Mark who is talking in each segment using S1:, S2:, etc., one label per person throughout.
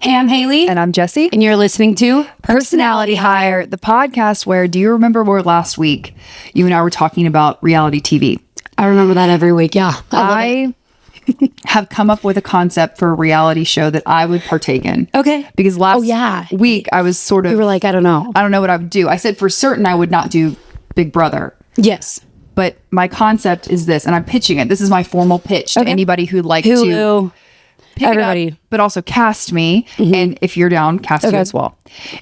S1: Hey, I'm Haley.
S2: And I'm Jesse.
S1: And you're listening to
S2: Personality Hire, the podcast where, do you remember where last week you and I were talking about reality TV?
S1: I remember that every week. Yeah.
S2: I have come up with a concept for a reality show that I would partake in.
S1: Okay.
S2: Because last week I was sort of...
S1: You were like, I don't know
S2: what I would do. I said for certain I would not do Big Brother.
S1: Yes.
S2: But my concept is this, and I'm pitching it. This is my formal pitch to anybody who'd like to...
S1: Everybody.
S2: But also cast me. And if you're down, cast you as well.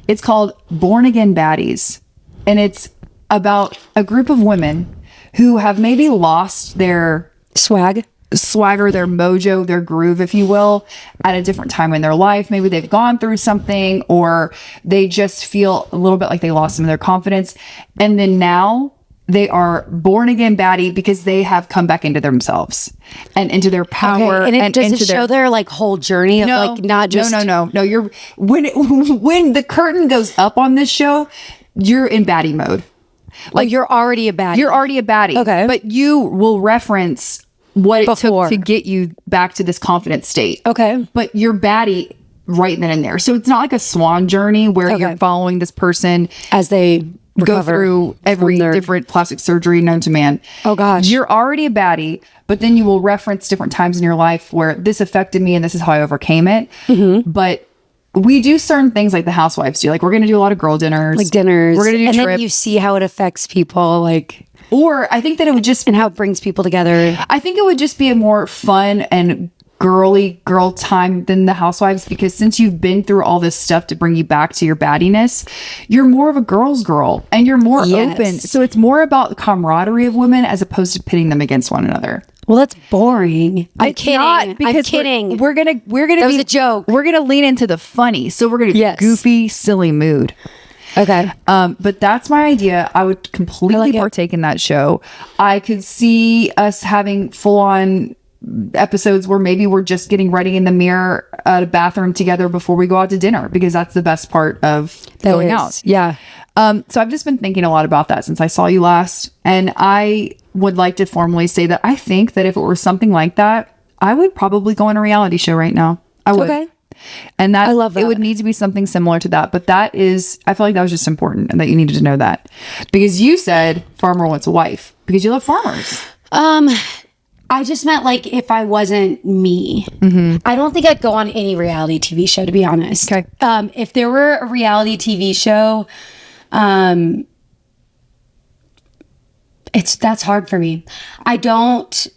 S2: It's called Born Again Baddies. And it's about a group of women who have maybe lost their swagger, their mojo, their groove, if you will, at a different time in their life. Maybe they've gone through something, or they just feel a little bit like they lost some of their confidence. And then now they are born again baddie because they have come back into themselves and into their power.
S1: Okay. And does it show their like whole journey of not just...
S2: No. You're when the curtain goes up on this show, you're in baddie mode.
S1: Like you're already a baddie.
S2: You're already a baddie.
S1: Okay.
S2: But you will reference what it took to get you back to this confident state.
S1: Okay.
S2: But you're baddie right then and there. So it's not like a swan journey where you're following this person
S1: as they
S2: go through every different plastic surgery known to man.
S1: Oh gosh.
S2: You're already a baddie, but then you will reference different times in your life where this affected me and this is how I overcame it. But we do certain things like the housewives do. Like we're going to do a lot of girl dinners.
S1: Like dinners.
S2: We're going to do
S1: trips.
S2: And
S1: then you see how it affects people, like...
S2: Or I think that it would just...
S1: And how it brings people together.
S2: I think it would just be a more fun and girly girl time than the housewives, because since you've been through all this stuff to bring you back to your baddiness, you're more of a girl's girl and you're more open. So it's more about the camaraderie of women as opposed to pitting them against one another.
S1: Well, that's boring. I'm kidding.
S2: I'm kidding. We're gonna
S1: that was a joke.
S2: We're gonna lean into the funny. So we're gonna goofy, silly mood.
S1: Okay.
S2: But that's my idea. I would completely partake in that show. I could see us having full on episodes where maybe we're just getting ready in the mirror at a bathroom together before we go out to dinner, because that's the best part of going out.
S1: Yeah.
S2: So I've just been thinking a lot about that since I saw you last. And I would like to formally say that I think that if it were something like that, I would probably go on a reality show right now. I would. Okay. And that, I love that. It would need to be something similar to that. But that is, I feel like that was just important and that you needed to know that. Because you said farmer wants a wife because you love farmers.
S1: I just meant like if I wasn't me. I don't think I'd go on any reality TV show, to be honest.
S2: Okay.
S1: If there were a reality TV show, that's hard for me. I don't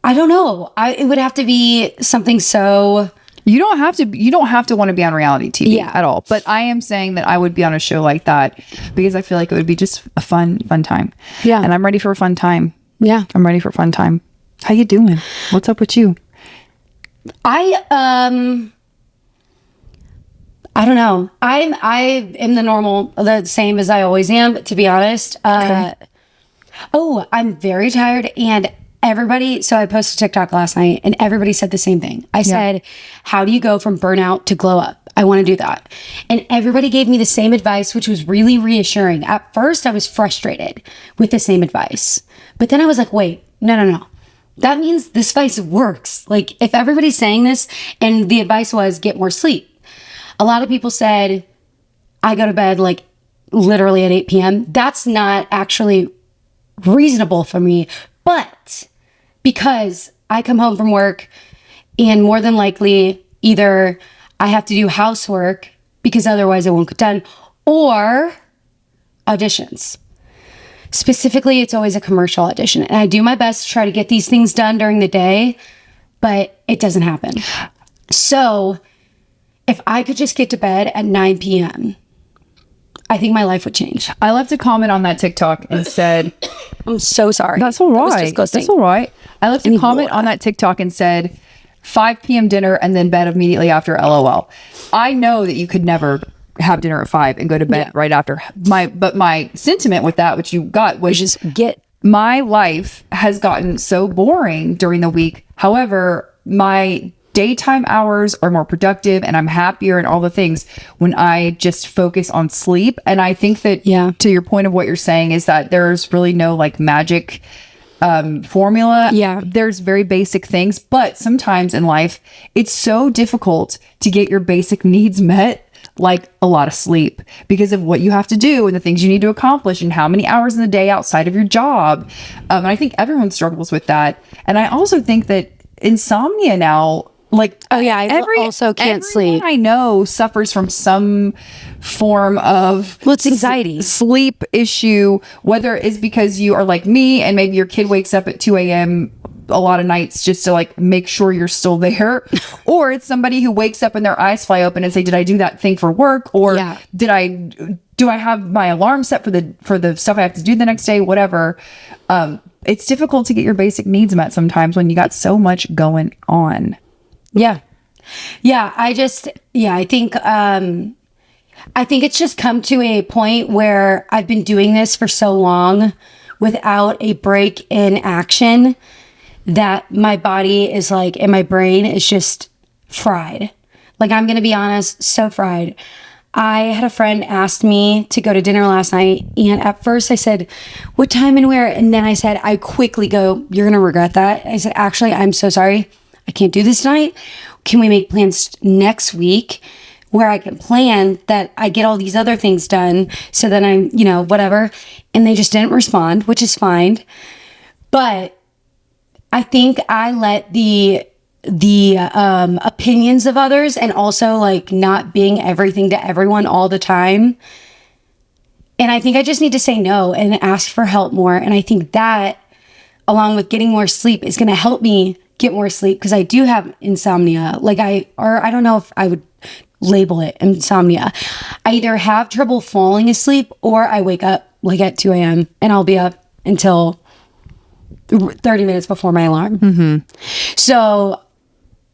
S1: know. It would have to be something so...
S2: You don't have to want to be on reality TV at all. But I am saying that I would be on a show like that because I feel like it would be just a fun time.
S1: Yeah.
S2: And I'm ready for a fun time.
S1: Yeah.
S2: I'm ready for a fun time. How you doing? What's up with you?
S1: I don't know. I am the same as I always am, to be honest. I'm very tired, and everybody, so I posted TikTok last night and everybody said the same thing. I said, how do you go from burnout to glow up? I want to do that. And everybody gave me the same advice, which was really reassuring. At first I was frustrated with the same advice, but then I was like, wait, no. That means this advice works. Like if everybody's saying this, and the advice was get more sleep. A lot of people said, I go to bed like literally at 8 p.m. That's not actually reasonable for me, but because I come home from work and more than likely either I have to do housework because otherwise it won't get done, or auditions. Specifically, it's always a commercial audition. And I do my best to try to get these things done during the day, but it doesn't happen. So if I could just get to bed at 9 p.m., I think my life would change.
S2: I left a comment on that TikTok and said,
S1: I'm so sorry.
S2: That's all right. That's all right. I left a comment on that TikTok and said, 5 p.m. dinner and then bed immediately after, LOL. I know that you could never have dinner at 5 and go to bed right after. But my sentiment with that, which you got, was
S1: just
S2: my life has gotten so boring during the week. However, my daytime hours are more productive and I'm happier and all the things when I just focus on sleep. And I think that to your point of what you're saying is that there's really no like magic formula.
S1: Yeah.
S2: There's very basic things, but sometimes in life, it's so difficult to get your basic needs met, like a lot of sleep, because of what you have to do and the things you need to accomplish and how many hours in the day outside of your job. And I think everyone struggles with that. And I also think that insomnia now, like,
S1: Oh yeah, I also can't sleep.
S2: I know suffers from some form of
S1: It's anxiety,
S2: sleep issue, whether it's because you are like me and maybe your kid wakes up at 2 a.m. a lot of nights just to like make sure you're still there, or it's somebody who wakes up and their eyes fly open and say, did I do that thing for work? Or do I have my alarm set for the stuff I have to do the next day? Whatever. It's difficult to get your basic needs met sometimes when you got so much going on.
S1: Yeah. I think it's just come to a point where I've been doing this for so long without a break in action that my body is like, and my brain is just fried. Like, I'm going to be honest, so fried. I had a friend ask me to go to dinner last night, and at first I said, what time and where? And then I said, I quickly go, you're going to regret that. I said, actually, I'm so sorry. I can't do this tonight. Can we make plans next week where I can plan that I get all these other things done so that I'm, whatever. And they just didn't respond, which is fine. But I think I let the opinions of others, and also like not being everything to everyone all the time. And I think I just need to say no and ask for help more. And I think that, along with getting more sleep, is going to help me get more sleep, because I do have insomnia. I don't know if I would label it insomnia. I either have trouble falling asleep, or I wake up like at 2 a.m. and I'll be up until 30 minutes before my alarm. Mm-hmm. So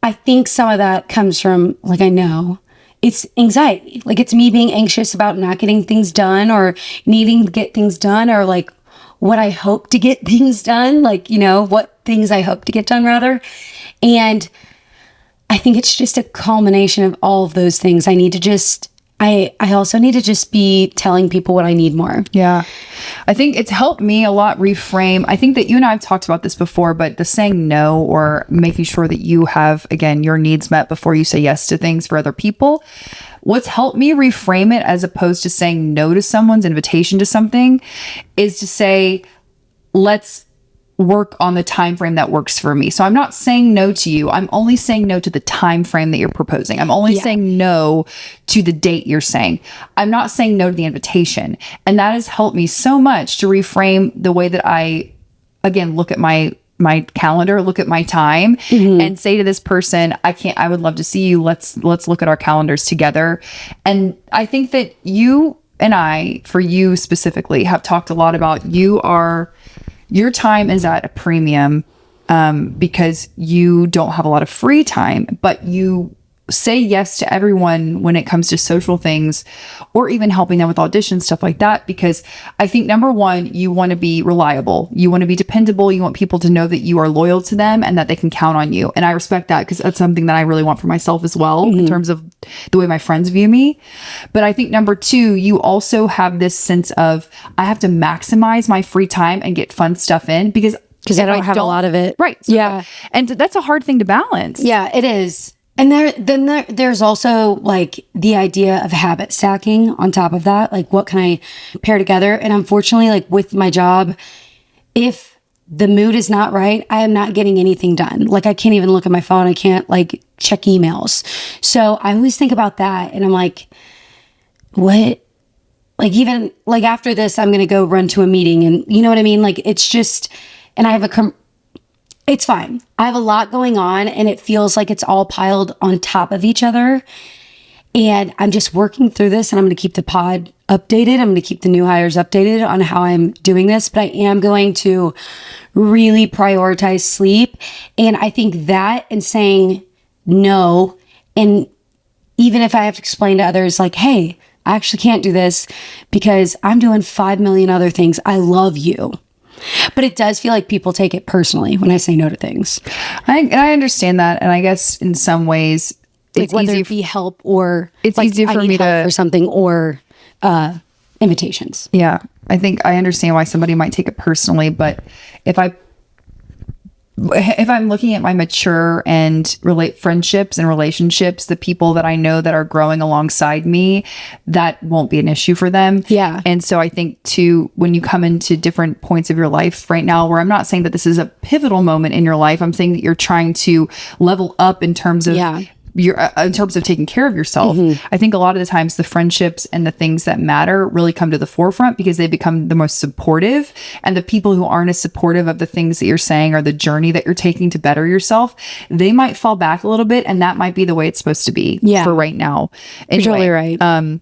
S1: I think some of that comes from, like, I know it's anxiety. Like, it's me being anxious about not getting things done, or needing to get things done, or like what I hope to get things done, like, what things I hope to get done rather. And I think it's just a culmination of all of those things. I also need to just be telling people what I need more.
S2: Yeah. I think it's helped me a lot reframe. I think that you and I have talked about this before, but the saying no, or making sure that you have, again, your needs met before you say yes to things for other people. What's helped me reframe it, as opposed to saying no to someone's invitation to something, is to say, let's work on the time frame that works for me. So I'm not saying no to you. I'm only saying no to the time frame that you're proposing. I'm only saying no to the date you're saying. I'm not saying no to the invitation. And that has helped me so much to reframe the way that I, again, look at my calendar, look at my time, and say to this person, I would love to see you. Let's look at our calendars together. And I think that you and I, for you specifically, have talked a lot about your time is at a premium, because you don't have a lot of free time, but you say yes to everyone when it comes to social things, or even helping them with auditions, stuff like that. Because I think, number one, you want to be reliable. You want to be dependable. You want people to know that you are loyal to them and that they can count on you. And I respect that, because that's something that I really want for myself as well, in terms of the way my friends view me. But I think, number two, you also have this sense of, I have to maximize my free time and get fun stuff in, because
S1: I don't have a lot of it.
S2: Right. So yeah. And that's a hard thing to balance.
S1: Yeah, it is. And there's also like the idea of habit stacking on top of that. Like, what can I pair together? And unfortunately, like with my job, if the mood is not right, I am not getting anything done. Like, I can't even look at my phone. I can't like check emails. So I always think about that, and I'm like, what? Like, even like after this, I'm going to go run to a meeting, and you know what I mean? Like, it's just, and I have it's fine. I have a lot going on, and it feels like it's all piled on top of each other. And I'm just working through this, and I'm going to keep the pod updated. I'm going to keep the new hires updated on how I'm doing this, but I am going to really prioritize sleep. And I think that, and saying no, and even if I have to explain to others like, hey, I actually can't do this because I'm doing 5 million other things. I love you. But it does feel like people take it personally when I say no to things.
S2: I understand that. And I guess in some ways, it's
S1: like, whether
S2: easy
S1: it be help, or
S2: it's
S1: like,
S2: easier for
S1: I need
S2: me
S1: help
S2: to
S1: for something, or invitations.
S2: Yeah. I think I understand why somebody might take it personally, but if I if I'm looking at my mature and friendships and relationships, the people that I know that are growing alongside me, that won't be an issue for them.
S1: Yeah.
S2: And so I think too, when you come into different points of your life right now, where I'm not saying that this is a pivotal moment in your life, I'm saying that you're trying to level up in terms of in terms of taking care of yourself. I think a lot of the times the friendships and the things that matter really come to the forefront because they become the most supportive, and the people who aren't as supportive of the things that you're saying or the journey that you're taking to better yourself, they might fall back a little bit, and that might be the way it's supposed to be for right now. Anyway,
S1: you're totally right.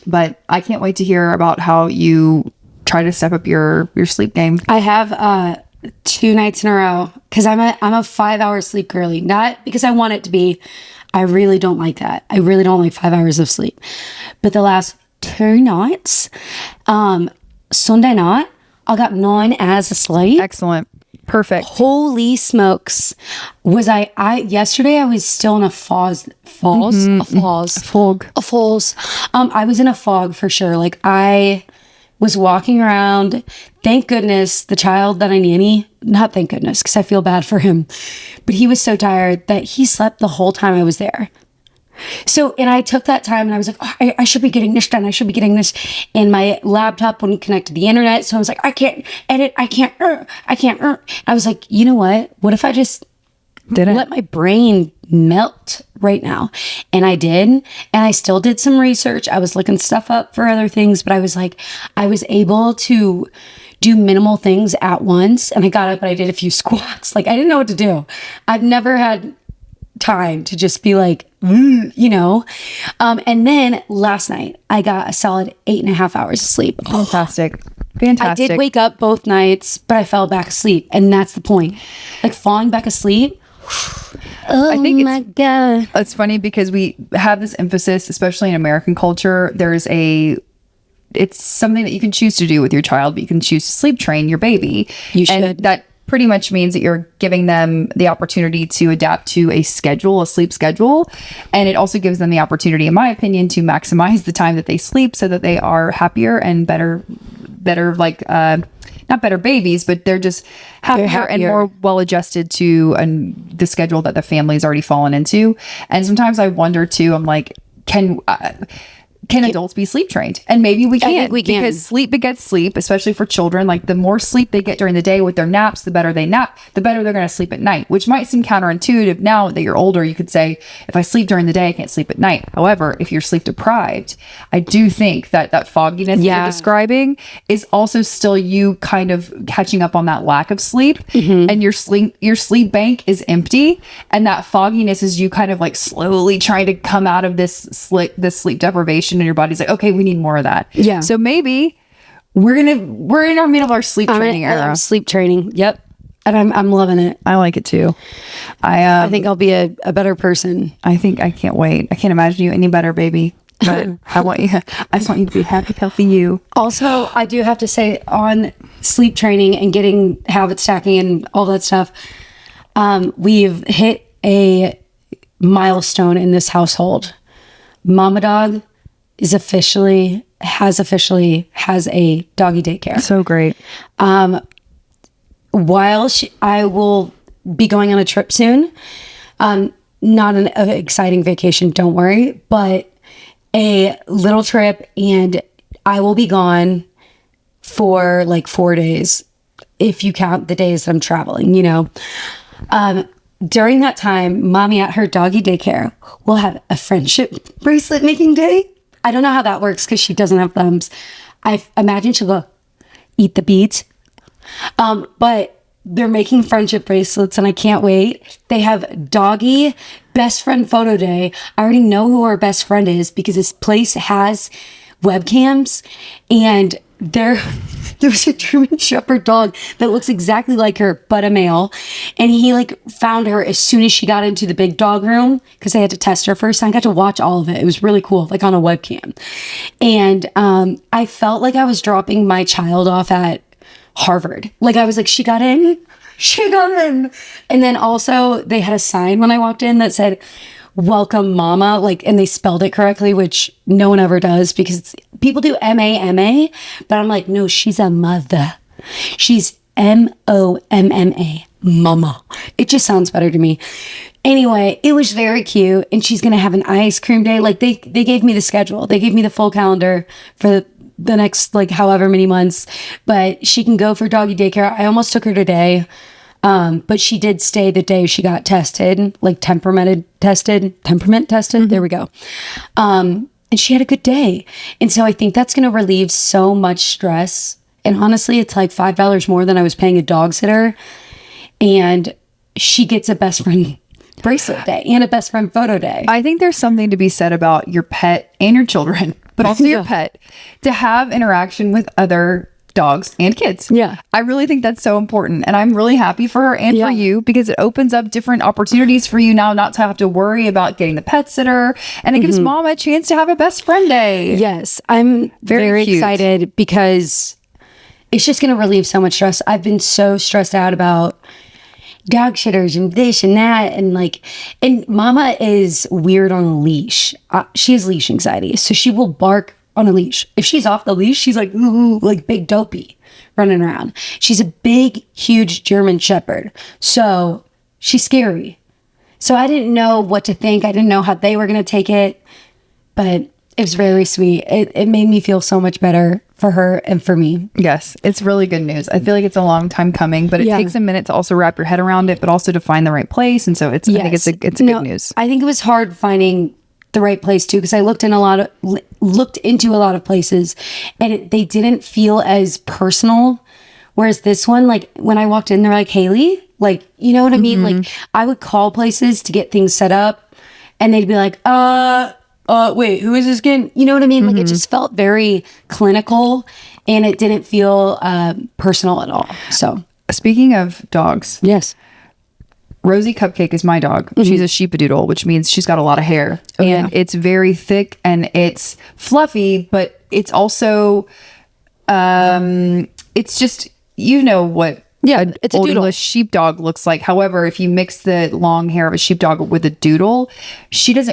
S2: But I can't wait to hear about how you try to step up your sleep game.
S1: I have 2 nights in a row because I'm a 5-hour sleep girly. Not because I want it to be. I really don't like that. I really don't like 5 hours of sleep. But the last 2 nights, Sunday night, I got 9 hours of sleep.
S2: Excellent. Perfect.
S1: Holy smokes. Was I yesterday I was still in a fog. I was in a fog for sure. Like I was walking around. Thank goodness the child that I nanny, not thank goodness, because I feel bad for him, but he was so tired that he slept the whole time I was there. So, and I took that time and I was like, oh, I should be getting this done. I should be getting this. And my laptop wouldn't connect to the internet. So I was like, I can't edit. I can't. I was like, you know what? What if I just let my brain melt right now? And I did. And I still did some research. I was looking stuff up for other things, but I was like, I was able to do minimal things at once. And I got up and I did a few squats. Like I didn't know what to do. I've never had time to just be like, you know. And then last night I got a solid 8.5 hours of sleep.
S2: Fantastic.
S1: I did wake up both nights, but I fell back asleep. And that's the point. Like falling back asleep.
S2: I think
S1: my God.
S2: It's funny because we have this emphasis, especially in American culture. It's something that you can choose to do with your child, but you can choose to sleep train your baby.
S1: You should.
S2: And that pretty much means that you're giving them the opportunity to adapt to a sleep schedule. And it also gives them the opportunity, in my opinion, to maximize the time that they sleep so that they are happier and better, like, not better babies, but they're just happier and more well adjusted to the schedule that the family's already fallen into. And sometimes I wonder too, I'm like, can adults be sleep trained? And maybe we can.
S1: I think we can.
S2: Because sleep begets sleep, especially for children. Like the more sleep they get during the day with their naps, the better they nap, the better they're going to sleep at night, which might seem counterintuitive. Now that you're older, you could say, if I sleep during the day, I can't sleep at night. However, if you're sleep deprived, I do think that fogginess that you're describing is also still you kind of catching up on that lack of sleep, and your sleep bank is empty. And that fogginess is you kind of like slowly trying to come out of this sleep deprivation. And your body's like, okay, we need more of that.
S1: Yeah.
S2: So maybe we're in our middle of our sleep training era.
S1: Sleep training. Yep. And I'm loving it.
S2: I like it too.
S1: I think I'll be a better person.
S2: I can't wait. I can't imagine you any better, baby. But I just want you to be happy, healthy you.
S1: Also, I do have to say on sleep training and getting habit stacking and all that stuff, we've hit a milestone in this household. Mama Dog has officially has a doggy daycare.
S2: So great.
S1: While I will be going on a trip soon, not an exciting vacation, don't worry, but a little trip, and I will be gone for like 4 days if you count the days that I'm traveling, you know. During that time, mommy at her doggy daycare will have a friendship bracelet making day. I don't know how that works because she doesn't have thumbs. I imagine she'll go eat the beads. But they're making friendship bracelets and I can't wait. They have doggy best friend photo day. I already know who our best friend is because this place has webcams, and there's a German Shepherd dog that looks exactly like her, but a male. And he like found her as soon as she got into the big dog room because they had to test her first. And I got to watch all of it. It was really cool, like on a webcam. And I felt like I was dropping my child off at Harvard. Like I was like, she got in. And then also they had a sign when I walked in that said, welcome mama, like, and they spelled it correctly, which no one ever does because people do M-A-M-A, but I'm like, no, she's a mother. She's M-O-M-M-A, Mama. It just sounds better to me. Anyway, it was very cute. And she's going to have an ice cream day. Like they gave me the schedule. They gave me the full calendar for the next like however many months. But she can go for doggy daycare. I almost took her today. But she did stay the day she got tested, like temperament tested. There we go. And she had a good day. And so I think that's going to relieve so much stress. And honestly, it's like $5 more than I was paying a dog sitter. And she gets a best friend bracelet day and a best friend photo day.
S2: I think there's something to be said about your pet and your children, but also your pet, to have interaction with other dogs and kids.
S1: Yeah.
S2: I really think that's so important. And I'm really happy for her and for you, because it opens up different opportunities for you now not to have to worry about getting the pet sitter. And it gives mom a chance to have a best friend day.
S1: Yes. I'm very excited because it's just going to relieve so much stress. I've been so stressed out about dog shitters and this and that. And Mama is weird on a leash. She has leash anxiety. So she will bark on a leash. If she's off the leash, she's like, ooh, like big dopey running around. She's a big, huge German Shepherd. So she's scary. So I didn't know what to think. I didn't know how they were going to take it, but it was very sweet. It made me feel so much better for her and for me.
S2: Yes, it's really good news. I feel like it's a long time coming, but it takes a minute to also wrap your head around it, but also to find the right place. And so I think it's good news.
S1: I think it was hard finding the right place too, because I looked into a lot of places, and they didn't feel as personal. Whereas this one, like when I walked in, they're like, Haley, like, you know what I mean? Like I would call places to get things set up, and they'd be like, wait, who is this again? You know what I mean? Like it just felt very clinical, and it didn't feel personal at all. So
S2: speaking of dogs,
S1: yes.
S2: Rosie Cupcake is my dog. She's a sheepadoodle, which means she's got a lot of hair. And it's very thick and it's fluffy, but it's also, it's just, you know what
S1: it's a
S2: old
S1: doodle.
S2: English sheepdog looks like. However, if you mix the long hair of a sheepdog with a doodle,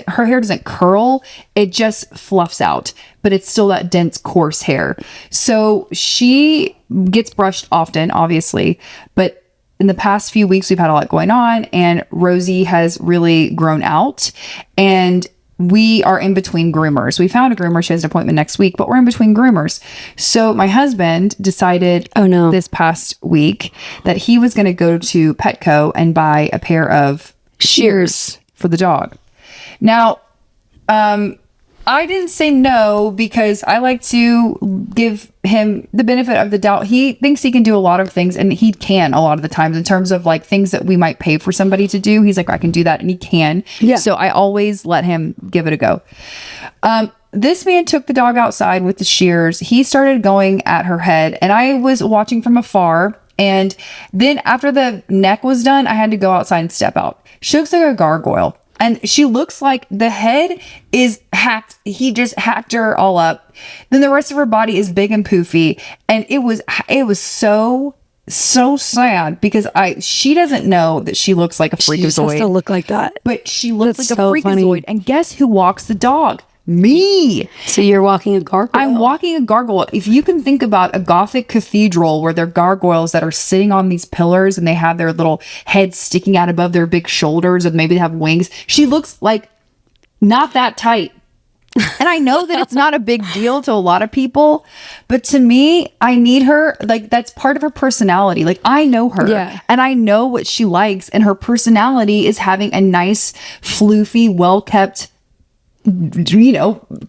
S2: her hair doesn't curl. It just fluffs out, but it's still that dense, coarse hair. So she gets brushed often, obviously, but in the past few weeks, we've had a lot going on, and Rosie has really grown out, and we are in between groomers. We found a groomer. She has an appointment next week, but we're in between groomers. So my husband decided this past week that he was going to go to Petco and buy a pair of shears for the dog. Now, I didn't say no because I like to give him the benefit of the doubt. He thinks he can do a lot of things, and he can a lot of the times in terms of like things that we might pay for somebody to do. He's like, I can do that, and he can. Yeah. So I always let him give it a go. This man took the dog outside with the shears. He started going at her head, and I was watching from afar. And then after the neck was done, I had to go outside and step out. She looks like a gargoyle. And she looks like the head is hacked. He just hacked her all up. Then the rest of her body is big and poofy. And it was so sad because she doesn't know that she looks like a freakazoid. She just has
S1: to look like that.
S2: But she looks like a freakazoid. Funny. And guess who walks the dog? Me.
S1: So you're walking a gargoyle.
S2: I'm walking a gargoyle. If you can think about a Gothic cathedral where there are gargoyles that are sitting on these pillars and they have their little heads sticking out above their big shoulders, and maybe they have wings. She looks like not that tight. And I know that it's not a big deal to a lot of people, but to me, I need her. Like, that's part of her personality. Like, I know her and I know what she likes, and her personality is having a nice, floofy, well-kept,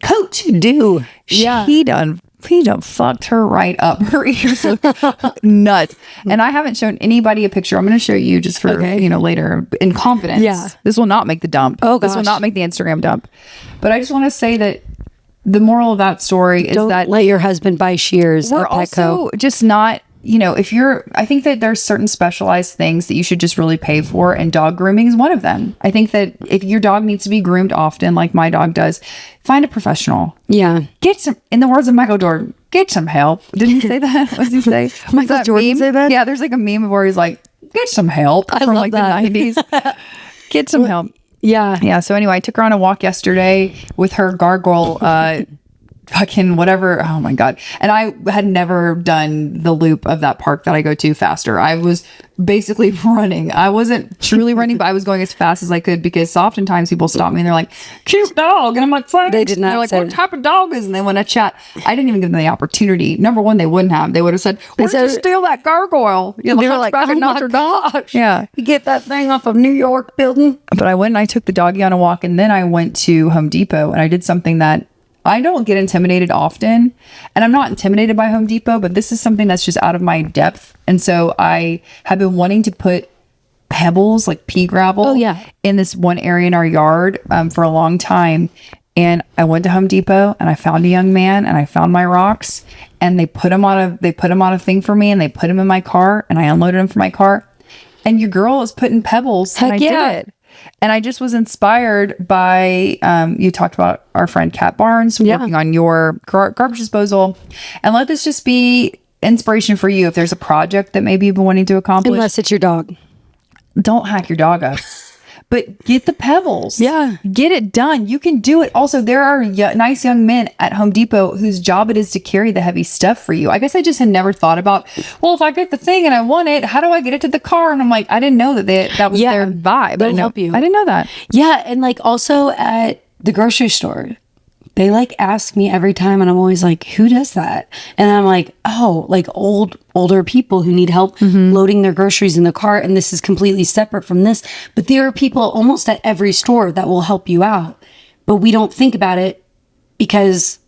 S2: coat.
S1: Do.
S2: He done fucked her right up. Her ears look nuts. And I haven't shown anybody a picture. I'm going to show you just for, later in confidence.
S1: Yeah.
S2: This will not make the dump.
S1: Oh, gosh.
S2: This will not make the Instagram dump. But I just want to say that the moral of that story is that
S1: let your husband buy shears
S2: we're
S1: at Petco.
S2: Also just not, I think that there's certain specialized things that you should just really pay for, and dog grooming is one of them. I think that if your dog needs to be groomed often, like my dog does, find a professional.
S1: Yeah.
S2: Get some, in the words of Michael Jordan, get some help. Didn't he say that? What did he say?
S1: Michael Jordan
S2: meme?
S1: say that?
S2: Yeah, there's like a meme where he's like, get some help from like that. The 90s. Get some help.
S1: Yeah.
S2: Yeah. So anyway, I took her on a walk yesterday with her gargoyle fucking whatever. Oh my God. And I had never done the loop of that park that I go to faster. I was basically running. I wasn't truly running, but I was going as fast as I could, because oftentimes people stop me and they're like, cute dog. And I'm like, fine.
S1: They did not
S2: They're like,
S1: say
S2: what type of dog is? And they want to chat. I didn't even give them the opportunity. Number one, they wouldn't have. They would have said, where'd you steal that gargoyle? You know,
S1: They were like,
S2: Hunchback of
S1: oh my
S2: Notre Dame.
S1: gosh.
S2: Yeah.
S1: You get that thing off of New York building.
S2: But I went and I took the doggy on a walk, and then I went to Home Depot and I did something that I don't get intimidated often, and I'm not intimidated by Home Depot, but this is something that's just out of my depth. And so I have been wanting to put pebbles, like pea gravel, in this one area in our yard for a long time. And I went to Home Depot and I found a young man and I found my rocks, and they put them on a thing for me, and they put them in my car, and I unloaded them from my car. And your girl is putting pebbles.
S1: Heck
S2: and I
S1: yeah.
S2: did it. And I just was inspired by, you talked about our friend Kat Barnes working on your garbage disposal. And let this just be inspiration for you. If there's a project that maybe you've been wanting to accomplish.
S1: Unless it's your dog.
S2: Don't hack your dog up. But get the pebbles.
S1: Yeah.
S2: Get it done. You can do it. Also, there are nice young men at Home Depot whose job it is to carry the heavy stuff for you. I guess I just had never thought about, well, if I get the thing and I want it, how do I get it to the car? And I'm like, I didn't know that that was their vibe.
S1: They'll help you.
S2: I didn't know that.
S1: Yeah. And like also at the grocery store, they like ask me every time, and I'm always like, who does that? And I'm like, oh, like older people who need help loading their groceries in the cart. And this is completely separate from this. But there are people almost at every store that will help you out. But we don't think about it because,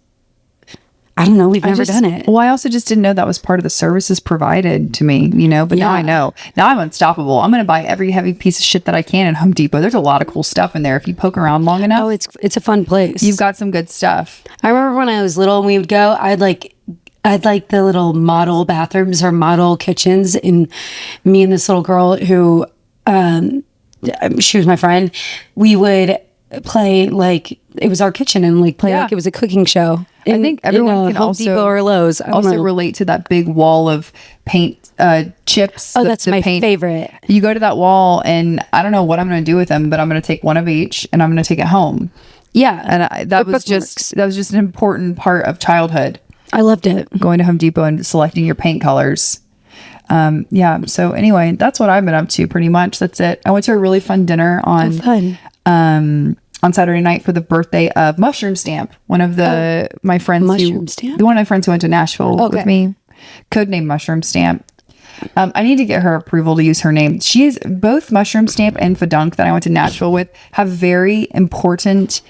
S1: I don't know, we've never done it.
S2: Well, I also just didn't know that was part of the services provided to me, but now I know. Now I'm unstoppable. I'm going to buy every heavy piece of shit that I can at Home Depot. There's a lot of cool stuff in there. If you poke around long enough.
S1: Oh, it's a fun place.
S2: You've got some good stuff.
S1: I remember when I was little and we would go, I'd like the little model bathrooms or model kitchens, and me and this little girl who, she was my friend, we would play like it was our kitchen and like play like it was a cooking show.
S2: I think everyone can
S1: Home Depot or Lowe's.
S2: also relate to that big wall of paint chips.
S1: Oh, that's my favorite.
S2: You go to that wall, and I don't know what I'm going to do with them, but I'm going to take one of each and I'm going to take it home. Yeah, and that was just an important part of childhood.
S1: I loved it.
S2: Going to Home Depot and selecting your paint colors. So anyway, that's what I've been up to pretty much. That's it. I went to a really fun dinner on Saturday night for the birthday of Mushroom Stamp. One of my friends one of my friends who went to Nashville with me, codename Mushroom Stamp. I need to get her approval to use her name. She is both Mushroom Stamp and Fadunk that I went to Nashville with have very important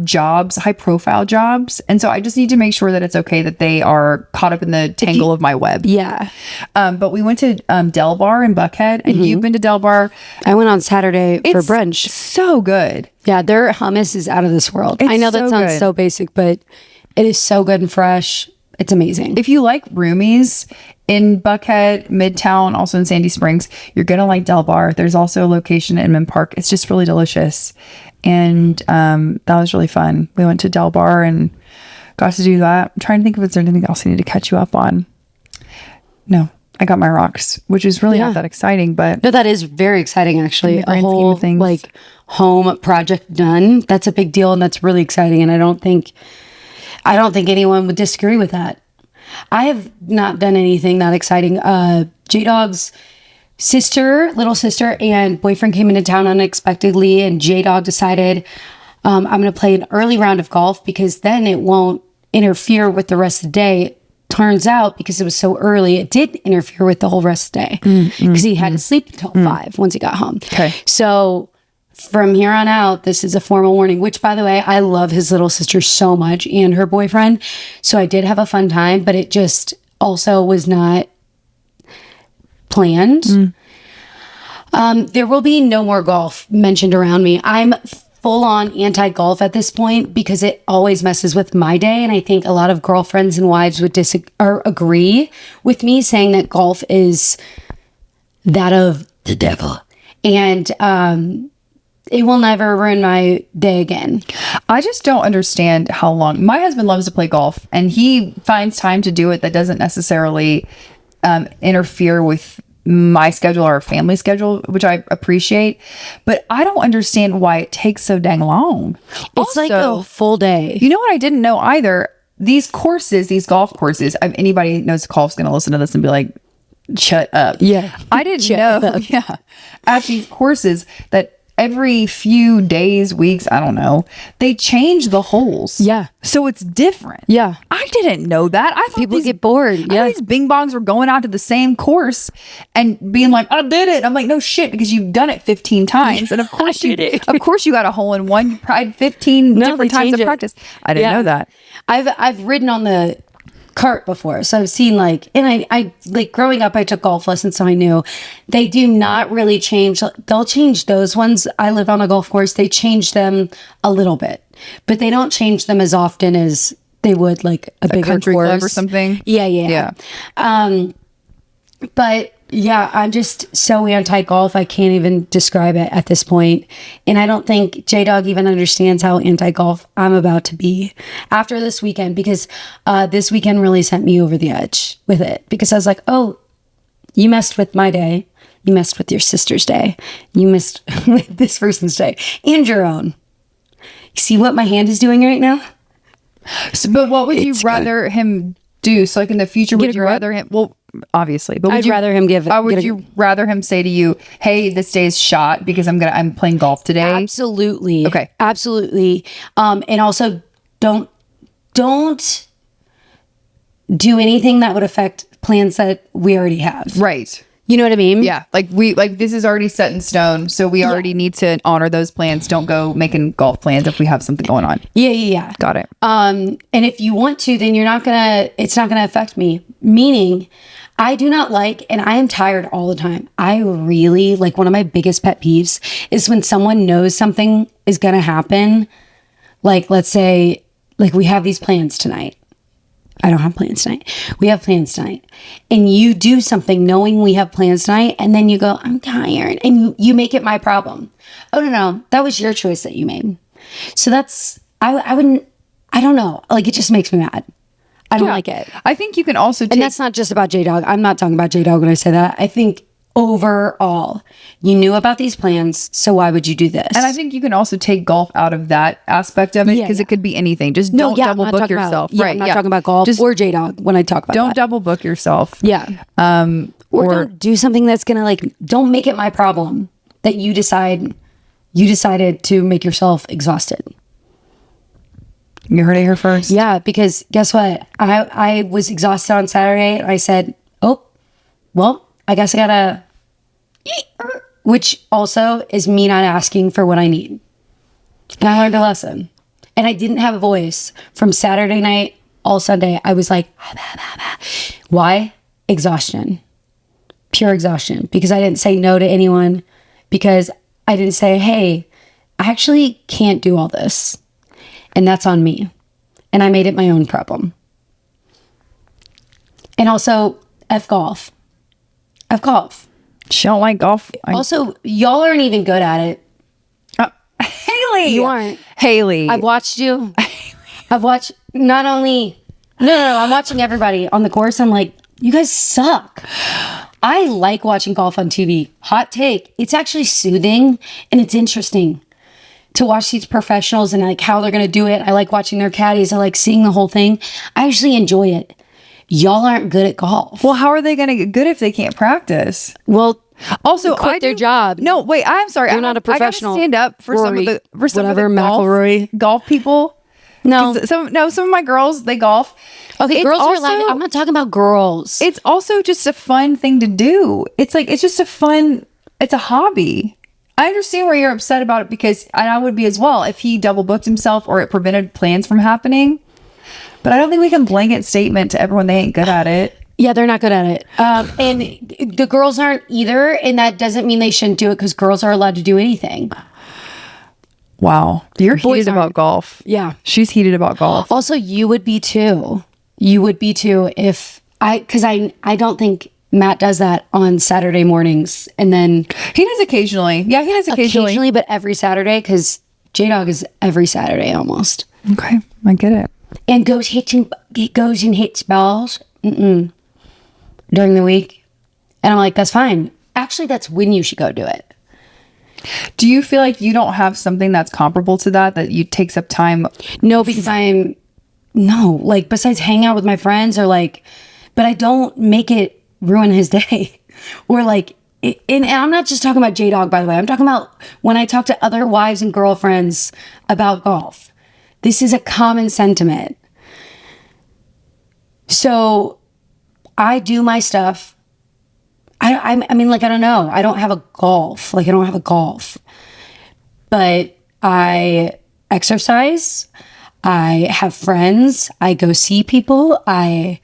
S2: jobs, high profile jobs. And so I just need to make sure that it's okay that they are caught up in the tangle of my web.
S1: Yeah.
S2: But we went to Del Bar in Buckhead, and you've been to Del Bar.
S1: I went on Saturday for brunch.
S2: So good.
S1: Yeah, their hummus is out of this world. I know that sounds so basic, but it is so good and fresh. It's amazing.
S2: If you like roomies in Buckhead, Midtown, also in Sandy Springs, you're going to like Del Bar. There's also a location in Inman Park. It's just really delicious. And that was really fun. We went to Del Bar and got to do that. I'm trying to think if there's anything else I need to catch you up on. No, I got my rocks, which is really not that exciting, but
S1: no, that is very exciting actually. A whole like home project done. That's a big deal, and that's really exciting. And I don't think anyone would disagree with that. I have not done anything that exciting. J-Dog's little sister and boyfriend came into town unexpectedly, and J-Dog decided I'm going to play an early round of golf because then it won't interfere with the rest of the day. Turns out, because it was so early, it did interfere with the whole rest of the day because he had to sleep until 5 once he got home. Okay. So from here on out, this is a formal warning, which, by the way, I love his little sister so much and her boyfriend. So I did have a fun time, but it just also was not planned. There will be no more golf mentioned around me. I'm full on anti-golf at this point because it always messes with my day. And I think a lot of girlfriends and wives would agree with me saying that golf is that of the devil. And, it will never ruin my day again.
S2: I just don't understand how long. My husband loves to play golf, and he finds time to do it that doesn't necessarily interfere with my schedule or family schedule, which I appreciate. But I don't understand why it takes so dang long.
S1: It's also like a full day.
S2: You know what I didn't know either? these courses, these golf courses, anybody who knows golf's going to listen to this and be like, shut up.
S1: Yeah.
S2: I didn't know. Yeah. At these courses that every few days, weeks, I don't know, they change the holes.
S1: Yeah.
S2: So it's different.
S1: Yeah.
S2: I didn't know that. I thought
S1: People get bored.
S2: I thought these bing bongs were going out to the same course and being like, I did it. I'm like, no shit, because you've done it 15 times. And of course of course you got a hole in one. You tried 15 different times of practice. I didn't know that.
S1: I've ridden on the cart before, so I've seen like, and I like growing up I took golf lessons, so I knew they do not really change. They'll change those ones. I live on a golf course, they change them a little bit, but they don't change them as often as they would like a bigger
S2: country
S1: course
S2: club or something.
S1: Yeah. But yeah, I'm just so anti-golf. I can't even describe it at this point. And I don't think J-Dog even understands how anti-golf I'm about to be after this weekend, because this weekend really sent me over the edge with it, because I was like, oh, you messed with my day. You messed with your sister's day. You messed with this person's day and your own. You see what my hand is doing right now?
S2: So, but what would you rather him do? So like in the future, would you rather him, well, obviously, but
S1: I'd rather him give it.
S2: Would you rather him say to you, "Hey, this day is shot because I'm playing golf today"?
S1: Absolutely.
S2: Okay.
S1: Absolutely. And also don't do anything that would affect plans that we already have.
S2: Right.
S1: You know what I mean?
S2: Yeah. Like this is already set in stone, so we already need to honor those plans. Don't go making golf plans if we have something going on.
S1: Yeah.
S2: Got it.
S1: And if you want to, then it's not gonna affect me. Meaning, I do not like, and I am tired all the time. I really like, one of my biggest pet peeves is when someone knows something is gonna happen. Like, let's say, like we have these plans tonight. I don't have plans tonight. We have plans tonight. And you do something knowing we have plans tonight, and then you go, I'm tired. And you make it my problem. Oh, no. That was your choice that you made. So that's, I don't know. Like, it just makes me mad. I don't like it.
S2: I think you can also
S1: and that's not just about J-Dog. I'm not talking about J-Dog when I say that. I think overall, you knew about these plans, so why would you do this?
S2: And I think you can also take golf out of that aspect of it, because it could be anything. Just don't double book yourself.
S1: I'm not talking about golf or J-Dog when I talk about
S2: don't
S1: that.
S2: double book yourself.
S1: Yeah. Or don't do something that's gonna like, don't make it my problem that you decided to make yourself exhausted.
S2: You heard it here first.
S1: Yeah, because guess what? I was exhausted on Saturday, and I said, oh, well, I guess I gotta eat. Which also is me not asking for what I need. And I learned a lesson. And I didn't have a voice from Saturday night all Sunday. I was like, why? Exhaustion. Pure exhaustion. Because I didn't say no to anyone. Because I didn't say, hey, I actually can't do all this. And that's on me. And I made it my own problem. And also, F golf.
S2: She don't like golf.
S1: Also, y'all aren't even good at it.
S2: Haley.
S1: You aren't.
S2: Haley.
S1: I've watched you. I've watched not only... No, I'm watching everybody on the course. I'm like, you guys suck. I like watching golf on TV. Hot take. It's actually soothing and it's interesting to watch these professionals and like how they're going to do it. I like watching their caddies. I like seeing the whole thing. I actually enjoy it. Y'all aren't good at golf.
S2: Well, how are they going to get good if they can't practice?
S1: Well,
S2: also,
S1: quit their job.
S2: No, wait. I'm sorry.
S1: You're not a professional.
S2: I gotta stand up for some of
S1: the
S2: golf people.
S1: No,
S2: some of my girls, they golf.
S1: Okay, girls are allowed. I'm not talking about girls.
S2: It's also just a fun thing to do. It's like it's a hobby. I understand where you're upset about it, because I would be as well if he double booked himself or it prevented plans from happening. But I don't think we can blanket statement to everyone they ain't good at it.
S1: Yeah, they're not good at it. And the girls aren't either. And that doesn't mean they shouldn't do it, because girls are allowed to do anything.
S2: Wow. You're heated about golf.
S1: Yeah.
S2: She's heated about golf.
S1: Also, you would be too. You would be too if because I don't think Matt does that on Saturday mornings. And then
S2: he does occasionally. Yeah, he does occasionally.
S1: But every Saturday, because J-Dog is every Saturday almost.
S2: Okay. I get it.
S1: And goes and hits balls during the week. And I'm like, that's fine. Actually, that's when you should go do it.
S2: Do you feel like you don't have something that's comparable to that you takes up time?
S1: No, because I'm no, like besides hang out with my friends or like, but I don't make it ruin his day or like, and I'm not just talking about J-Dog, by the way. I'm talking about when I talk to other wives and girlfriends about golf. This is a common sentiment. So I do my stuff. I mean, like, I don't know. I don't have a golf. Like, I don't have a golf. But I exercise. I have friends. I go see people. I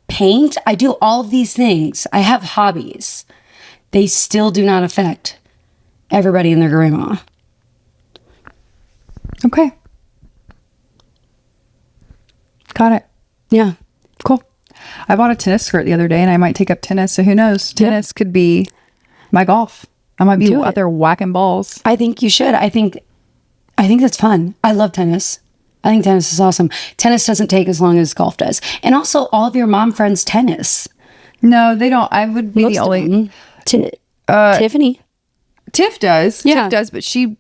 S1: paint. I do all of these things. I have hobbies. They still do not affect everybody and their grandma.
S2: Okay. Got it.
S1: Yeah.
S2: Cool. I bought a tennis skirt the other day and I might take up tennis. So who knows? Tennis could be my golf. I might be out there whacking balls.
S1: I think you should. I think that's fun. I love tennis. I think tennis is awesome. Tennis doesn't take as long as golf does. And also all of your mom friends tennis.
S2: No, they don't. I would be the only.
S1: Tiffany.
S2: Tiff does.
S1: Yeah.
S2: Tiff does,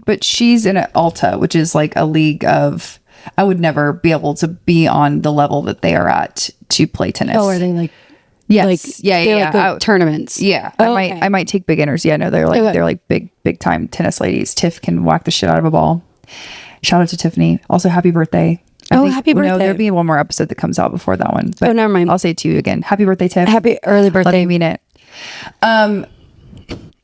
S2: but she's in an Alta, which is like a league of, I would never be able to be on the level that they are at to play tennis.
S1: Oh, are they like?
S2: Yes.
S1: Like,
S2: yeah.
S1: Like tournaments.
S2: Yeah.
S1: Oh,
S2: I might take beginners. Yeah, no, they're like big time tennis ladies. Tiff can whack the shit out of a ball. Shout out to Tiffany. Also, happy birthday.
S1: Happy birthday.
S2: No, there'll be one more episode that comes out before that one. But
S1: never mind.
S2: I'll say it to you again. Happy birthday, Tiff.
S1: Happy early birthday.
S2: Let me mean it.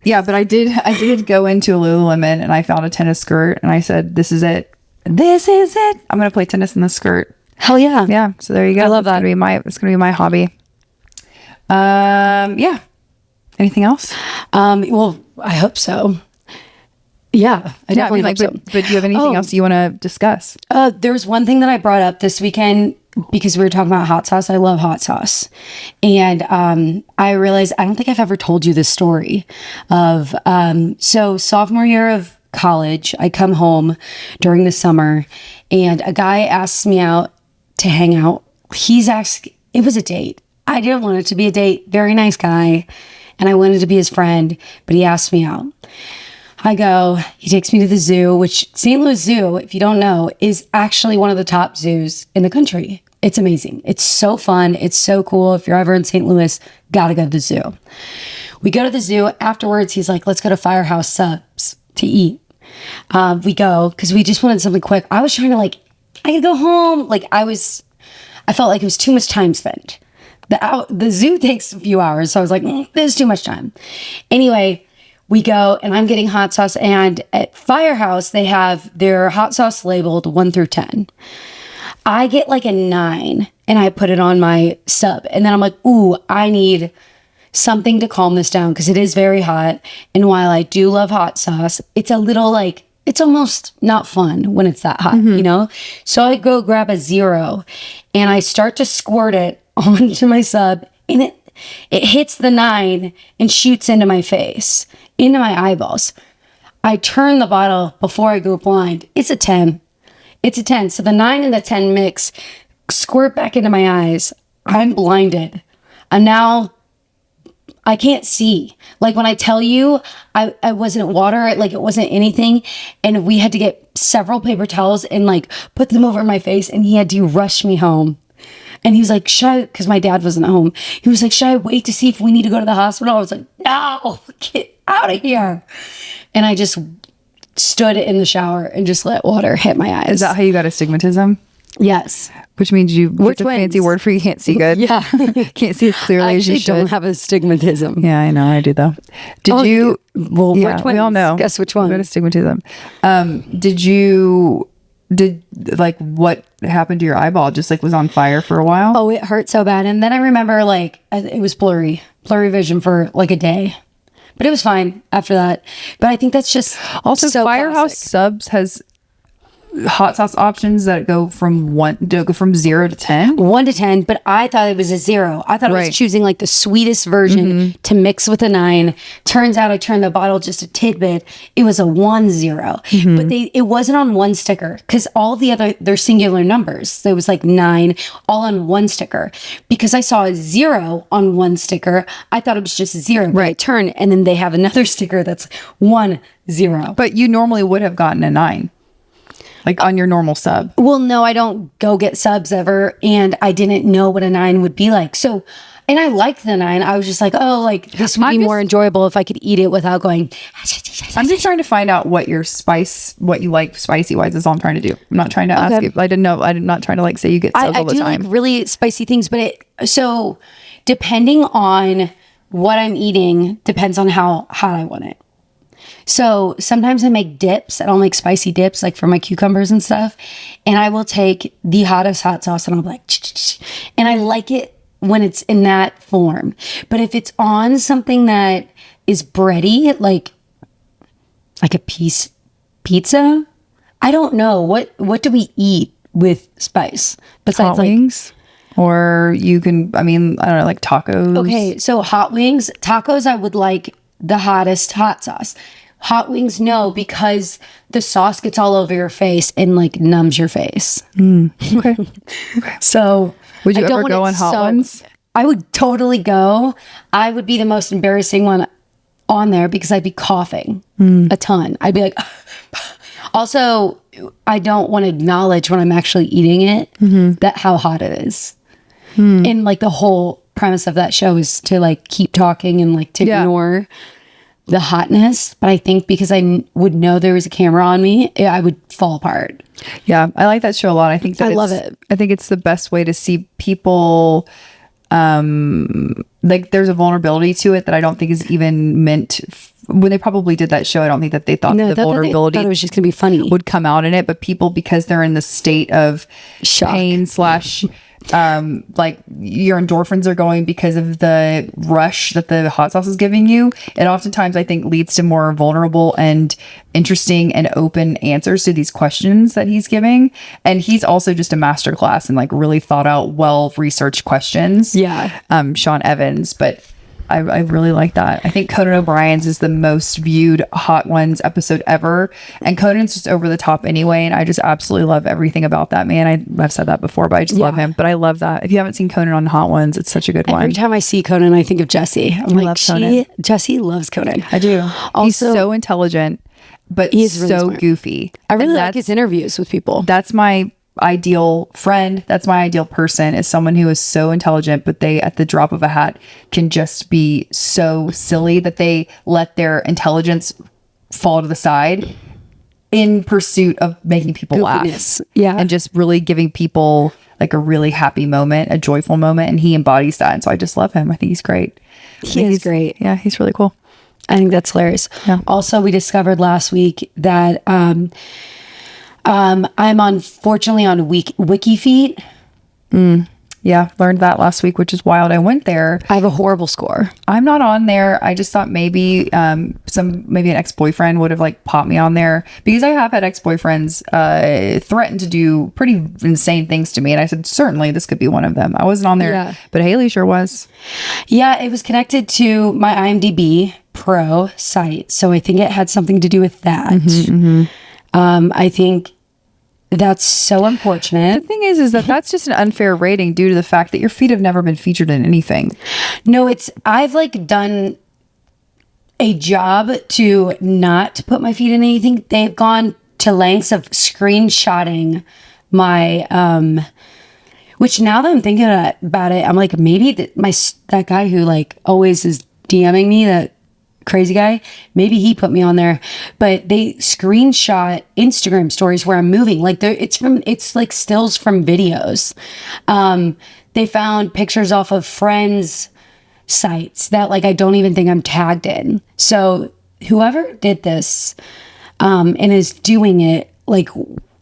S2: Yeah, but I did go into Lululemon and I found a tennis skirt and I said, this is it. This is it. I'm going to play tennis in the skirt.
S1: Hell yeah.
S2: Yeah. So there you go.
S1: I love that.
S2: It's going to be my hobby. Yeah. Anything else?
S1: Well, I hope so. Yeah, I definitely hope so.
S2: But do you have anything else you want to discuss?
S1: There's one thing that I brought up this weekend because we were talking about hot sauce. I love hot sauce. And I realized, I don't think I've ever told you this story of, so sophomore year of college, I come home during the summer and a guy asks me out to hang out. It was a date. I didn't want it to be a date. Very nice guy. And I wanted to be his friend, but he asked me out. I go, he takes me to the zoo, which St. Louis Zoo, if you don't know, is actually one of the top zoos in the country. It's amazing. It's so fun. It's so cool. If you're ever in St. Louis, gotta go to the zoo. We go to the zoo. Afterwards, he's like, let's go to Firehouse Subs to eat. We go, because we just wanted something quick. I was trying to I could go home. I felt like it was too much time spent. The zoo takes a few hours. So I was like, this is too much time. Anyway, we go and I'm getting hot sauce. And at Firehouse, they have their hot sauce labeled 1 through 10. I get like a 9 and I put it on my sub. And then I'm like, ooh, I need something to calm this down because it is very hot. And while I do love hot sauce, it's a little it's almost not fun when it's that hot, you know? So I go grab a 0 and I start to squirt it onto my sub and it hits the 9 and shoots into my face, into my eyeballs. I turn the bottle before I go blind. It's a 10. It's a 10. So the 9 and the 10 mix, squirt back into my eyes. I'm blinded. I can't see. Like when I tell you I wasn't water, it wasn't anything. And we had to get several paper towels and put them over my face and he had to rush me home. And he was like, because my dad wasn't home. He was like, should I wait to see if we need to go to the hospital? I was like, no, get out of here. And I just stood in the shower and just let water hit my eyes.
S2: Is that how you got astigmatism?
S1: Yes.
S2: Which means
S1: We're
S2: it's a fancy word for you can't see good.
S1: Yeah.
S2: Can't see as clearly as you should.
S1: I don't have astigmatism.
S2: Yeah, I know. I do though. Did you?
S1: Well,
S2: yeah,
S1: we're twins.
S2: We all know.
S1: Guess which one?
S2: Got astigmatism. Did what happened to your eyeball? Just was on fire for a while?
S1: Oh, it hurt so bad. And then I remember it was blurry vision for a day. But it was fine after that. But I think that's just
S2: also
S1: so
S2: Firehouse
S1: classic.
S2: Subs has hot sauce options that go from 0 to 10.
S1: 1 to 10, but I thought it was a 0. I thought I was choosing the sweetest version to mix with a 9. Turns out I turned the bottle just a tidbit. It was a 1 0. But it wasn't on one sticker because all the they're singular numbers. So it was 9 all on one sticker. Because I saw a 0 on one sticker, I thought it was just 0. But I turn and then they have another sticker that's 1 0.
S2: But you normally would have gotten a 9. Like on your normal sub?
S1: Well, no, I don't go get subs ever. And I didn't know what a 9 would be like. So, and I liked the 9. I was just like, oh, like this would be more enjoyable if I could eat it without going.
S2: I'm just trying to find out what you like spicy wise is all I'm trying to do. I'm not trying to ask you. I didn't know. I'm not trying to like say you get subs all the time.
S1: I do like really spicy things, but so depending on what I'm eating depends on how hot I want it. So sometimes I make dips, and I'll make spicy dips like for my cucumbers and stuff. And I will take the hottest hot sauce and I'll be like, and I like it when it's in that form. But if it's on something that is bready, like a pizza, I don't know. What do we eat with spice? Besides
S2: hot wings? Or you can, I don't know, like tacos.
S1: Okay, so hot wings, tacos, I would like the hottest hot sauce. Hot wings, no, because the sauce gets all over your face and like numbs your face.
S2: Okay.
S1: So
S2: would you ever go on hot ones?
S1: I would totally go. I would be the most embarrassing one on there because I'd be coughing a ton. I'd be like, also, I don't want to acknowledge when I'm actually eating it that how hot it is. And like the whole premise of that show is to like keep talking and like to ignore the hotness. But I think because I would know there was a camera on me, I would fall apart.
S2: Yeah, I like that show a lot. I think that
S1: I love it.
S2: I think it's the best way to see people. Like there's a vulnerability to it that I don't think is even meant. When they probably did that show, I don't think that they thought the vulnerability
S1: thought it was just gonna be funny
S2: would come out in it. But people, because they're in the state of
S1: shock.
S2: Pain / like your endorphins are going because of the rush that the hot sauce is giving you. It oftentimes, I think, leads to more vulnerable and interesting and open answers to these questions that he's giving. And he's also just a masterclass in like really thought out, well researched questions.
S1: Yeah.
S2: Sean Evans, but I really like that. I think Conan O'Brien's is the most viewed Hot Ones episode ever. And Conan's just over the top anyway. And I just absolutely love everything about that man. I've said that before, but I just love him. But I love that. If you haven't seen Conan on Hot Ones, it's such a good one.
S1: Every time I see Conan, I think of Jesse. I'm like, Jesse loves Conan.
S2: I do. Also, he's so intelligent, but he's really so smart. Goofy.
S1: I really like his interviews with people.
S2: That's my ideal friend. That's my ideal person, is someone who is so intelligent, but they at the drop of a hat can just be so silly that they let their intelligence fall to the side in pursuit of making people laugh.
S1: Yeah.
S2: And just really giving people like a really happy moment, a joyful moment. And he embodies that. And so I just love him. I think he's great.
S1: He's great.
S2: Yeah, he's really cool.
S1: I think that's hilarious. Yeah. Also, we discovered last week that I'm unfortunately on WikiFeet.
S2: Yeah, learned that last week, which is wild. I went there.
S1: I have a horrible score.
S2: I'm not on there. I just thought maybe maybe an ex-boyfriend would have like popped me on there, because I have had ex-boyfriends threaten to do pretty insane things to me, and I said certainly this could be one of them. I wasn't on there, but Haley sure was.
S1: Yeah, it was connected to my IMDb Pro site, so I think it had something to do with that. I think that's so unfortunate.
S2: The thing is that that's just an unfair rating due to the fact that your feet have never been featured in anything.
S1: No, I've like done a job to not put my feet in anything. They've gone to lengths of screenshotting my, which now that I'm thinking about it, I'm like, maybe that guy who like always is DMing me, that crazy guy, maybe he put me on there. But they screenshot Instagram stories where I'm moving, like it's like stills from videos. They found pictures off of friends' sites that like I don't even think I'm tagged in. So whoever did this and is doing it, like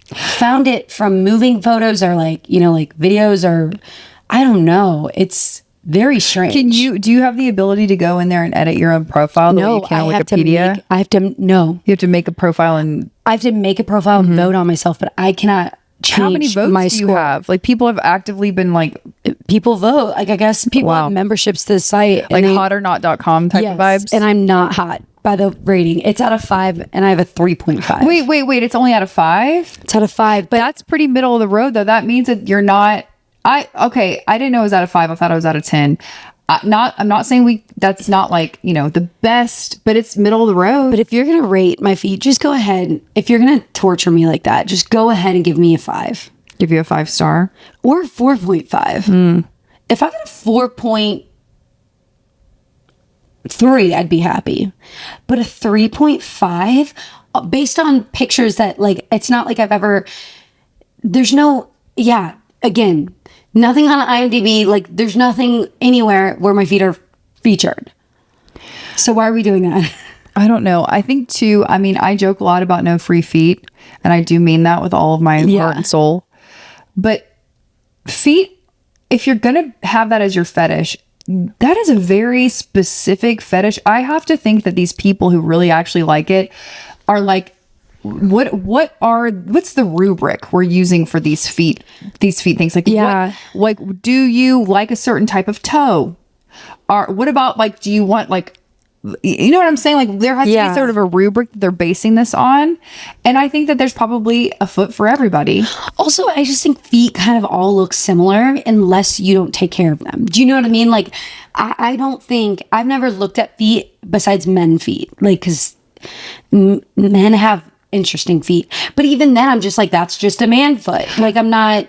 S1: found it from moving photos or like, you know, like videos, or I don't know. It's very strange.
S2: Do you have the ability to go in there and edit your own profile?
S1: No,
S2: I have to make
S1: a profile and vote on myself, but I cannot change.
S2: How many votes do you have? Like people have actively been like,
S1: people vote. Like I guess people have memberships to the site,
S2: like hotornot.com type of vibes.
S1: And I'm not hot by the rating. It's out of 5 and I have a 3.5.
S2: Wait. It's only out of 5?
S1: It's out of 5, but
S2: that's pretty middle of the road though. That means that you're not. I didn't know it was out of 5. I thought it was out of 10. I'm not saying that's not like, the best, but it's middle of the road.
S1: But if you're going to rate my feet, just go ahead. If you're going to torture me like that, just go ahead and give me a 5.
S2: Give you a 5-star?
S1: Or 4.5. If I got a 4.3, I'd be happy. But a 3.5, based on pictures that, like, it's not like I've ever, there's no, again, nothing on IMDb, like, there's nothing anywhere where my feet are featured. So why are we doing that?
S2: I don't know. I think too, I joke a lot about no free feet, and I do mean that with all of my heart and soul. But feet, if you're going to have that as your fetish, that is a very specific fetish. I have to think that these people who really actually like it are like, what's the rubric we're using for these feet things? Like, do you like a certain type of toe? Or what about, like, do you want, like, you know what I'm saying? Like, there has to be sort of a rubric that they're basing this on. And I think that there's probably a foot for everybody.
S1: Also, I just think feet kind of all look similar unless you don't take care of them. Do you know what I mean? Like, I don't think, I've never looked at feet besides men feet. Like, because men have interesting feet. But even then, I'm just like, that's just a man foot. Like, I'm not.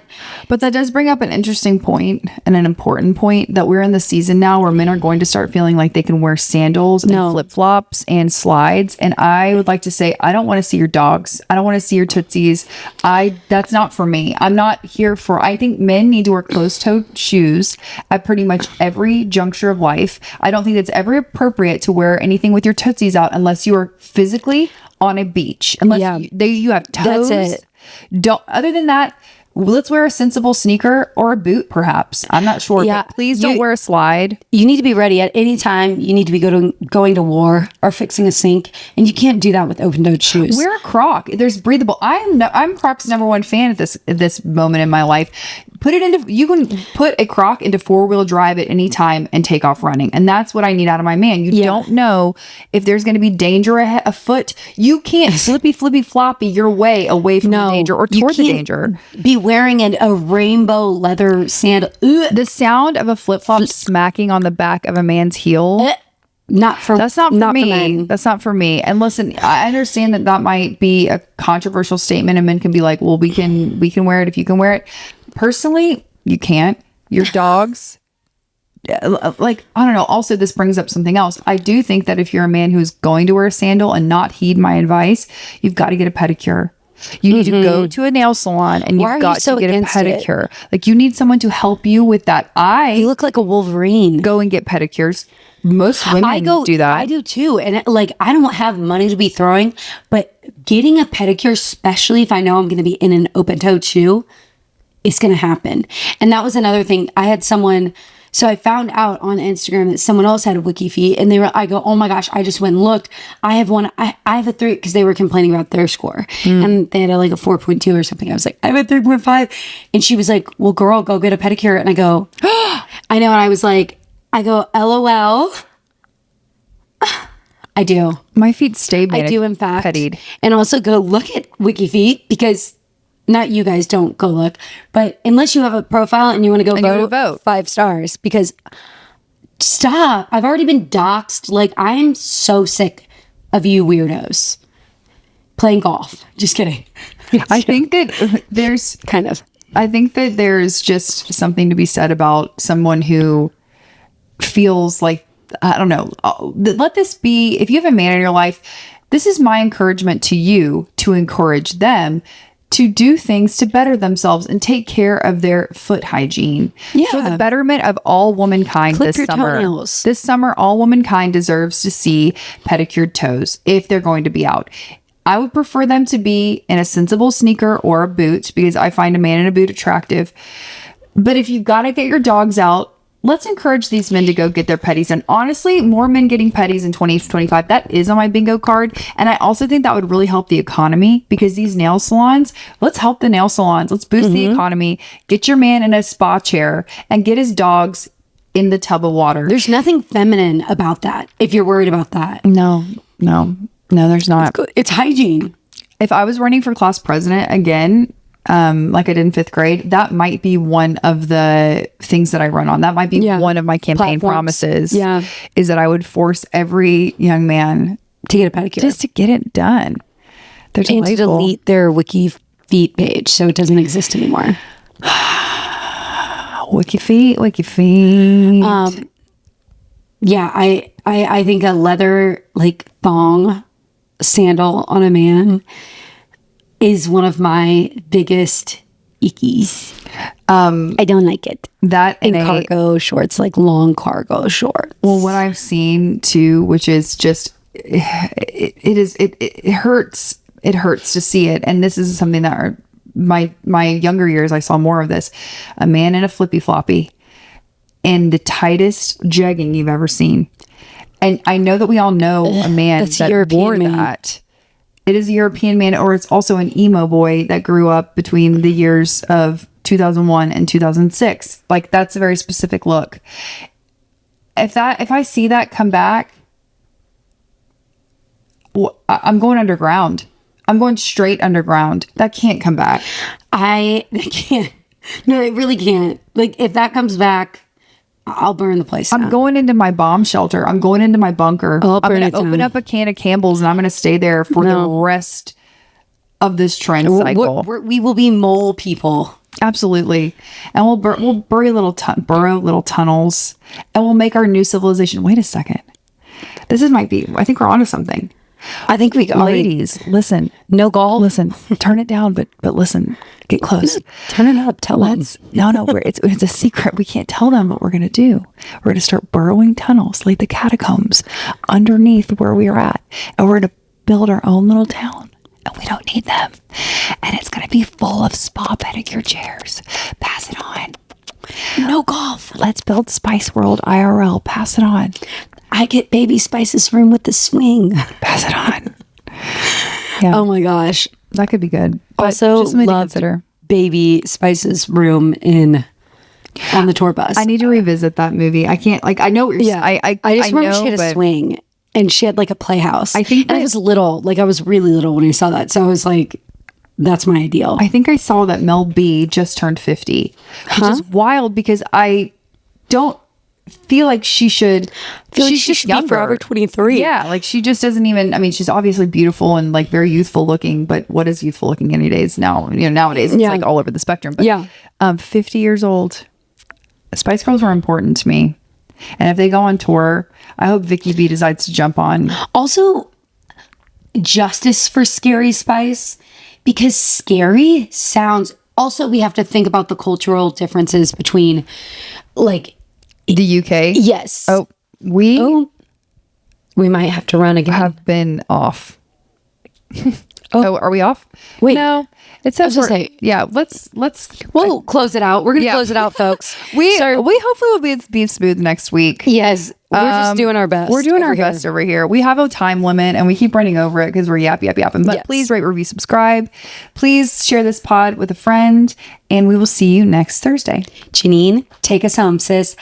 S2: But that does bring up an interesting point and an important point, that we're in the season now where men are going to start feeling like they can wear sandals and flip-flops and slides. And I would like to say, I don't want to see your dogs. I don't want to see your tootsies. That's not for me. I'm not here for, I think men need to wear closed-toed shoes at pretty much every juncture of life. I don't think it's ever appropriate to wear anything with your tootsies out unless you are physically on a beach, unless you have toes.
S1: That's it.
S2: Other than that, let's wear a sensible sneaker or a boot, perhaps. I'm not sure, but please don't wear a slide.
S1: You need to be ready at any time. You need to be going to war or fixing a sink, and you can't do that with open-toed shoes.
S2: Wear a Croc. There's breathable. I'm Croc's #1 fan at this moment in my life. You can put a Croc into 4-wheel drive at any time and take off running. And that's what I need out of my man. You don't know if there's going to be danger afoot. You can't flippy floppy your way away from the danger or toward the danger.
S1: Be wearing a rainbow leather sandal.
S2: The sound of a flip-flop smacking on the back of a man's heel. That's not for me. That's not for me. And listen, I understand that might be a controversial statement, and men can be like, well, we can wear it if you can wear it. Personally, you can't. Your dogs, like, I don't know. Also, this brings up something else. I do think that if you're a man who's going to wear a sandal and not heed my advice, you've got to get a pedicure. You need to go to a nail salon and you've got to get a pedicure. Like, you need someone to help you with that.
S1: You look like a Wolverine.
S2: Go and get pedicures. Most women do that.
S1: I do too. And like, I don't have money to be throwing, but getting a pedicure, especially if I know I'm going to be in an open-toed shoe, it's going to happen. And that was another thing. I had someone, so I found out on Instagram that someone else had a wiki feet, and I go, oh my gosh, I just went and looked. I have one, I have a 3, because they were complaining about their score, and they had like a 4.2 or something. I was like, I have a 3.5. And she was like, well, girl, go get a pedicure. And I go, I know. And I was like, LOL. I do.
S2: My feet stay
S1: I do, in fact.
S2: Pettied.
S1: And also go look at wiki feet, because not you guys, don't go look, but unless you have a profile and you want to go vote 5 stars, because stop. I've already been doxxed. Like, I'm so sick of you weirdos playing golf. Just kidding.
S2: I think that there's I think that there's just something to be said about someone who feels like, I don't know, let this be, if you have a man in your life, this is my encouragement to you to encourage them to do things to better themselves and take care of their foot hygiene. For the betterment of all womankind this summer.
S1: Toenails.
S2: This summer, all womankind deserves to see pedicured toes if they're going to be out. I would prefer them to be in a sensible sneaker or a boot, because I find a man in a boot attractive. But if you've got to get your dogs out, let's encourage these men to go get their petties. And honestly, more men getting petties in 2025, that is on my bingo card. And I also think that would really help the economy, because these nail salons, let's help the nail salons. Let's boost the economy. Get your man in a spa chair and get his dogs in the tub of water.
S1: There's nothing feminine about that, if you're worried about that.
S2: No, there's not.
S1: It's hygiene.
S2: If I was running for class president again, like I did in 5th grade, that might be one of the things that I run on. That might be one of my campaign promises.
S1: Yeah.
S2: Is that I would force every young man
S1: To get a pedicure.
S2: just to get it done. They're
S1: and to
S2: delightful.
S1: delete their Wiki Feet page so it doesn't exist anymore.
S2: Wiki feet.
S1: Yeah, I think a leather like thong sandal on a man is one of my biggest ickies. I don't like it.
S2: That
S1: And cargo shorts, like long cargo shorts.
S2: Well, what I've seen too, which is just it hurts. It hurts to see it, and this is something that my younger years I saw more of this. A man in a flippy floppy in the tightest jegging you've ever seen, and I know that we all know a man that
S1: European
S2: wore
S1: man.
S2: that. It is a European man, or it's also an emo boy that grew up between the years of 2001 and 2006. Like that's a very specific look. If I see that come back, I'm going underground. I'm going straight underground. That can't come back.
S1: I can't. No, it really can't. Like if that comes back, I'll burn the place down.
S2: I'm going into my bomb shelter. I'm going into my bunker.
S1: I'll
S2: I'm
S1: burn
S2: going
S1: it
S2: to open
S1: down.
S2: up a can of Campbell's and I'm going to stay there for the rest of this trend cycle.
S1: We will be mole people.
S2: Absolutely. And we'll bury burrow little tunnels, and we'll make our new civilization. Wait a second. I think we're onto something.
S1: I think we got
S2: Ladies, listen.
S1: no golf.
S2: Listen, turn it down, but listen, get close.
S1: Turn it up. Tell them.
S2: No, it's a secret. We can't tell them what we're going to do. We're going to start burrowing tunnels like the catacombs underneath where we are at. And we're going to build our own little town. And we don't need them. And it's going to be full of spa pedicure chairs. Pass it on.
S1: No golf.
S2: Let's build Spice World IRL. Pass it on.
S1: I get Baby Spice's room with the swing.
S2: Pass it on. Yeah.
S1: Oh my gosh.
S2: That could be good. But
S1: Also
S2: just something to
S1: loved
S2: consider.
S1: Baby Spice's room on the tour bus.
S2: I need to revisit that movie. I can't, like, I know what you're saying.
S1: I just remember
S2: know,
S1: she had a
S2: but
S1: swing and she had like a playhouse.
S2: I think
S1: and I
S2: that-
S1: was little, like I was really little when I saw that. So I was like, that's my ideal.
S2: I think I saw that Mel B just turned 50, which is wild because I don't feel like she should.
S1: She should be forever 23.
S2: Yeah, like she just doesn't even. I mean, she's obviously beautiful and like very youthful looking, but what is youthful looking any days now? Nowadays it's like all over the spectrum. But 50 years old. Spice Girls were important to me, and if they go on tour, I hope Vicky B decides to jump on.
S1: Also, justice for Scary Spice, because scary sounds. Also, we have to think about the cultural differences between, like,
S2: The UK.
S1: yes.
S2: Oh, we
S1: We might have to run again.
S2: have been off. Oh, are we off?
S1: Wait.
S2: No. It says
S1: I was gonna
S2: we're-
S1: say-
S2: yeah, let's
S1: We'll close it out. We're gonna close it out, folks.
S2: we hopefully will be smooth next week.
S1: Yes, we're just doing our best.
S2: We're doing our
S1: over here.
S2: best over here. We have a time limit and we keep running over it because we're yapping. But
S1: Yes.
S2: please rate, review, subscribe. Please share this pod with a friend, and we will see you next Thursday.
S1: Janine, take us home, sis.